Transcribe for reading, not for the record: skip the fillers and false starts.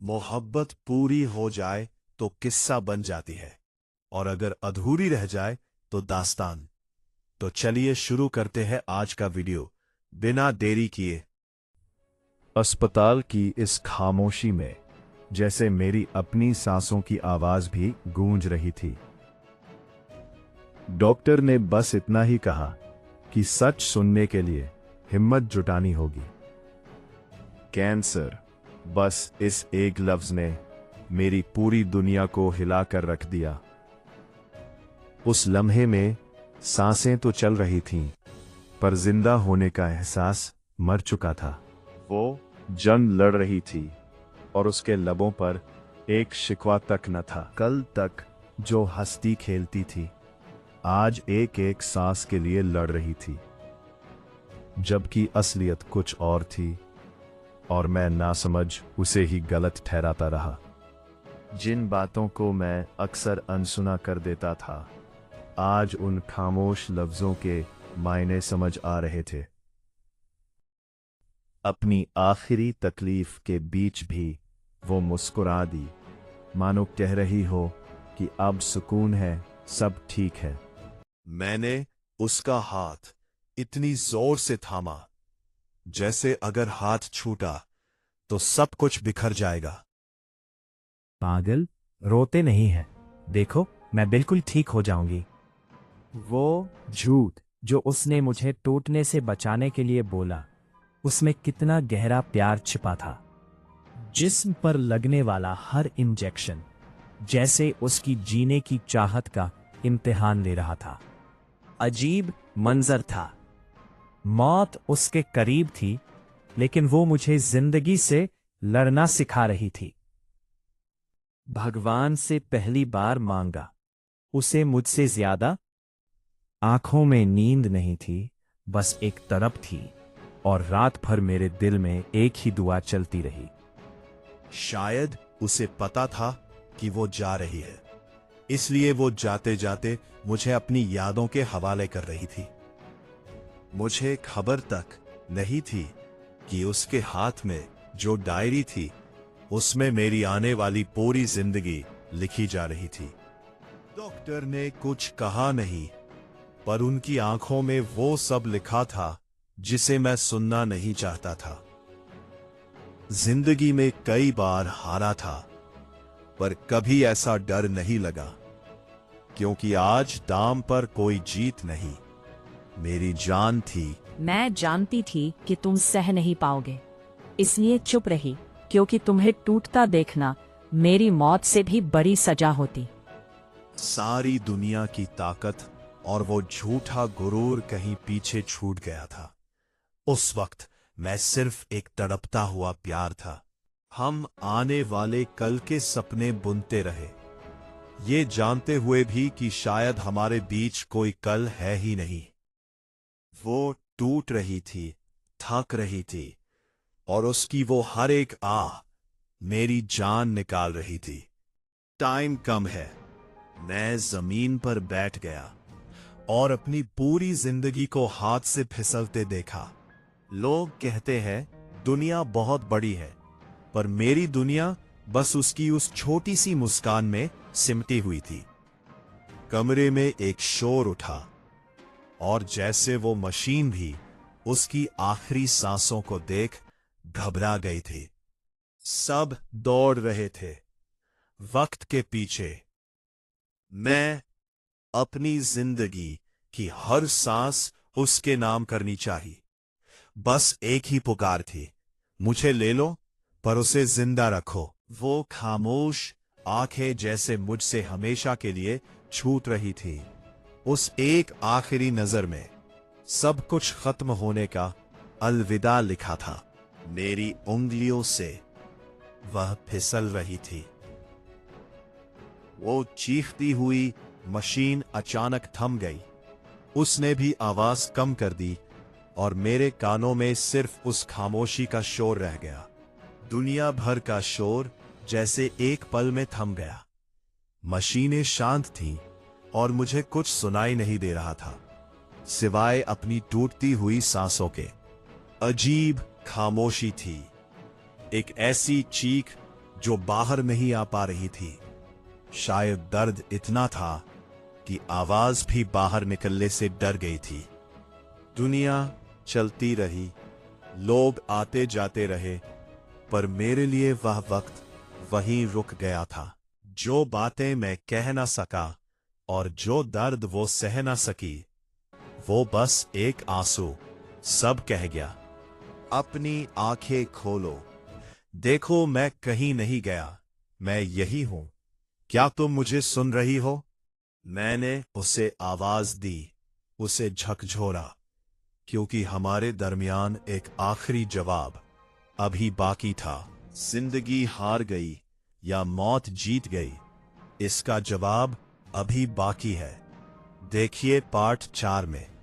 मोहब्बत पूरी हो जाए तो किस्सा बन जाती है, और अगर अधूरी रह जाए तो दास्तान। तो चलिए शुरू करते हैं आज का वीडियो बिना देरी किए। अस्पताल की इस खामोशी में जैसे मेरी अपनी सांसों की आवाज भी गूंज रही थी। डॉक्टर ने बस इतना ही कहा कि सच सुनने के लिए हिम्मत जुटानी होगी। कैंसर, बस इस एक लफ्ज ने मेरी पूरी दुनिया को हिलाकर रख दिया। उस लम्हे में सांसें तो चल रही थीं, पर जिंदा होने का एहसास मर चुका था। वो जंग लड़ रही थी और उसके लबों पर एक शिकवा तक न था। कल तक जो हंसती खेलती थी, आज एक एक सांस के लिए लड़ रही थी, जबकि असलियत कुछ और थी और मैं नासमझ उसे ही गलत ठहराता रहा। जिन बातों को मैं अक्सर अनसुना कर देता था, आज उन खामोश लफ्जों के मायने समझ आ रहे थे। अपनी आखिरी तकलीफ के बीच भी वो मुस्कुरा दी, मानो कह रही हो कि अब सुकून है, सब ठीक है। मैंने उसका हाथ इतनी जोर से थामा जैसे अगर हाथ छूटा तो सब कुछ बिखर जाएगा। पागल, रोते नहीं है। देखो, मैं बिल्कुल ठीक हो जाऊंगी। वो झूठ जो उसने मुझे टूटने से बचाने के लिए बोला, उसमें कितना गहरा प्यार छिपा था। जिस्म पर लगने वाला हर इंजेक्शन जैसे उसकी जीने की चाहत का इम्तिहान ले रहा था। अजीब मंजर था। मौत उसके करीब थी, लेकिन वो मुझे जिंदगी से लड़ना सिखा रही थी। भगवान से पहली बार मांगा, उसे मुझसे ज्यादा। आंखों में नींद नहीं थी, बस एक तड़प थी, और रात भर मेरे दिल में एक ही दुआ चलती रही। शायद उसे पता था कि वो जा रही है, इसलिए वो जाते जाते मुझे अपनी यादों के हवाले कर रही थी। मुझे खबर तक नहीं थी कि उसके हाथ में जो डायरी थी, उसमें मेरी आने वाली पूरी जिंदगी लिखी जा रही थी। डॉक्टर ने कुछ कहा नहीं, पर उनकी आंखों में वो सब लिखा था जिसे मैं सुनना नहीं चाहता था। जिंदगी में कई बार हारा था, पर कभी ऐसा डर नहीं लगा, क्योंकि आज दाम पर कोई जीत नहीं, मेरी जान थी। मैं जानती थी कि तुम सह नहीं पाओगे, इसलिए चुप रही, क्योंकि तुम्हें टूटता देखना मेरी मौत से भी बड़ी सजा होती। सारी दुनिया की ताकत और वो झूठा गुरूर कहीं पीछे छूट गया था। उस वक्त मैं सिर्फ एक तड़पता हुआ प्यार था। हम आने वाले कल के सपने बुनते रहे, ये जानते हुए भी कि शायद हमारे बीच कोई कल है ही नहीं। वो टूट रही थी, थक रही थी, और उसकी वो हर एक आह मेरी जान निकाल रही थी। टाइम कम है, मैं जमीन पर बैठ गया और अपनी पूरी जिंदगी को हाथ से फिसलते देखा। लोग कहते हैं दुनिया बहुत बड़ी है, पर मेरी दुनिया बस उसकी उस छोटी सी मुस्कान में सिमटी हुई थी। कमरे में एक शोर उठा, और जैसे वो मशीन भी उसकी आखिरी सांसों को देख घबरा गई थी। सब दौड़ रहे थे वक्त के पीछे। मैं अपनी जिंदगी की हर सांस उसके नाम करनी चाहिए। बस एक ही पुकार थी, मुझे ले लो, पर उसे जिंदा रखो। वो खामोश आंखें जैसे मुझसे हमेशा के लिए छूट रही थी। उस एक आखिरी नजर में सब कुछ खत्म होने का अलविदा लिखा था। मेरी उंगलियों से वह फिसल रही थी। वो चीखती हुई मशीन अचानक थम गई। उसने भी आवाज कम कर दी, और मेरे कानों में सिर्फ उस खामोशी का शोर रह गया। दुनिया भर का शोर जैसे एक पल में थम गया। मशीनें शांत थीं, और मुझे कुछ सुनाई नहीं दे रहा था, सिवाय अपनी टूटती हुई सांसों के। अजीब खामोशी थी, एक ऐसी चीख जो बाहर नहीं आ पा रही थी। शायद दर्द इतना था कि आवाज भी बाहर निकलने से डर गई थी। दुनिया चलती रही, लोग आते जाते रहे, पर मेरे लिए वह वक्त वहीं रुक गया था। जो बातें मैं कह ना सका और जो दर्द वो सह ना सकी, वो बस एक आंसू सब कह गया। अपनी आंखें खोलो, देखो मैं कहीं नहीं गया, मैं यही हूं। क्या तुम मुझे सुन रही हो? मैंने उसे आवाज दी, उसे झकझोरा, क्योंकि हमारे दरमियान एक आखिरी जवाब अभी बाकी था। जिंदगी हार गई या मौत जीत गई, इसका जवाब अभी बाकी है। देखिए पार्ट 4 में।